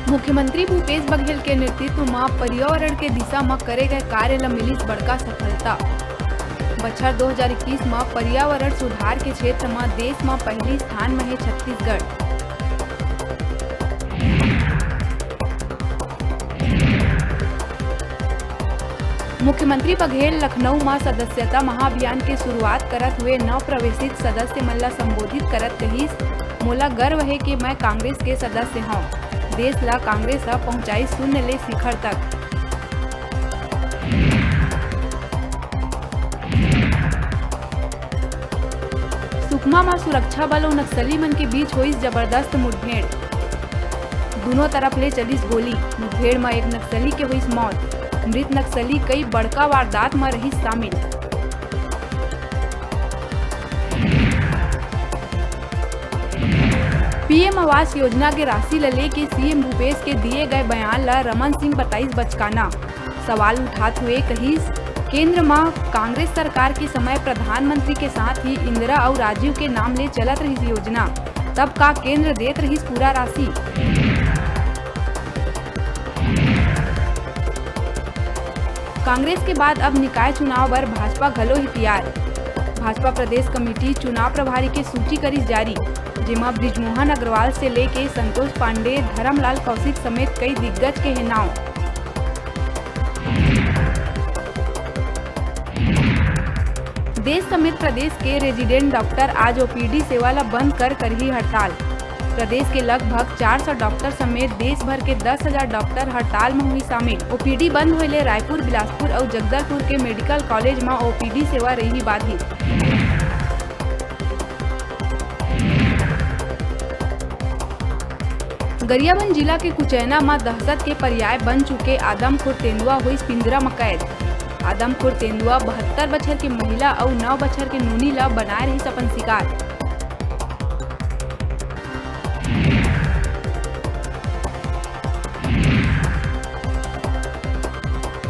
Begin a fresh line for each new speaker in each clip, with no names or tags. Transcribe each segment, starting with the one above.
मुख्यमंत्री भूपेश बघेल के नेतृत्व में पर्यावरण के दिशा में करे गए कार्य ला मिली बड़का सफलता। बछर 2021 में पर्यावरण सुधार के क्षेत्र में देश में पहली स्थान में है छत्तीसगढ़। मुख्यमंत्री बघेल लखनऊ में सदस्यता महाअभियान के शुरुआत करत हुए नव प्रवेशित सदस्य मन ला संबोधित करत कहिस, मोला गर्व है कि मैं कांग्रेस के सदस्य हूँ। देश ला कांग्रेस पहुंचाई शून्य ले शिखर तक। सुकमा में सुरक्षा बल और नक्सली मन के बीच हुई जबरदस्त मुठभेड़। दोनों तरफ ले चलिस गोली। मुठभेड़ में एक नक्सली के हुई मौत। मृत नक्सली कई बड़का वारदात में रही शामिल। पीएम आवास योजना के राशि ला लेके सीएम भूपेश के दिए गए बयान ला रमन सिंह बताइस बचकाना। सवाल उठाते हुए कहिस, केंद्र में कांग्रेस सरकार के समय प्रधानमंत्री के साथ ही इंदिरा और राजीव के नाम ले चलत रही योजना, तब का केंद्र देत रही पूरा राशि। कांग्रेस के बाद अब निकाय चुनाव पर भाजपा घलो ही तैयार। भाजपा प्रदेश कमेटी चुनाव प्रभारी के सूची करी जारी, जिसमें ब्रिजमोहन अग्रवाल से लेके संतोष पांडे, धर्मलाल कौशिक समेत कई दिग्गज के हैं नाव। देश समेत प्रदेश के रेजिडेंट डॉक्टर आज ओपीडी सेवा ला बंद कर ही हड़ताल। प्रदेश के लगभग 400 डॉक्टर समेत देश भर के 10,000 डॉक्टर हड़ताल में हुई शामिल। ओपीडी बंद होले रायपुर, बिलासपुर और जगदलपुर के मेडिकल कॉलेज में ओपीडी सेवा रही बाधित। गरियाबंद जिला के कुचैना में दहशत के पर्याय बन चुके आदमखोर तेंदुआ हुई पिंजरा में कैद। आदमखोर तेंदुआ 72 बछर की महिला और 9 बछर के नूनी ला बनाए रही अपन शिकार।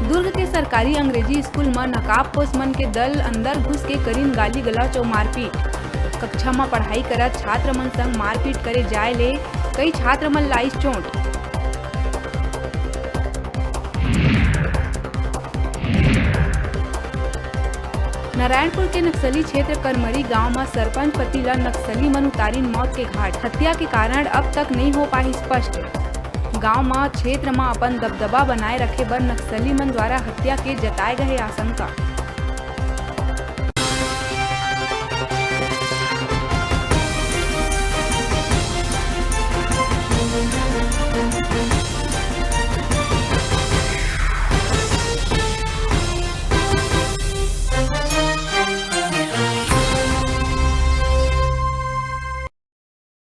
दुर्ग के सरकारी अंग्रेजी स्कूल में नकाबपोश मन के दल अंदर घुस के करीन गाली गलौच और मारपीट। कक्षा में पढ़ाई करत छात्र मन संग मारपीट करे जाए ले कई छात्र मन लाइस चोट। नारायणपुर के नक्सली क्षेत्र करमरी गांव में सरपंच पति ला नक्सली मन उतारीन मौत के घाट। हत्या के कारण अब तक नहीं हो पाई स्पष्ट। गांव में क्षेत्र में अपन दबदबा बनाए रखे बर नक्सली मन द्वारा हत्या के जताए गए आशंका।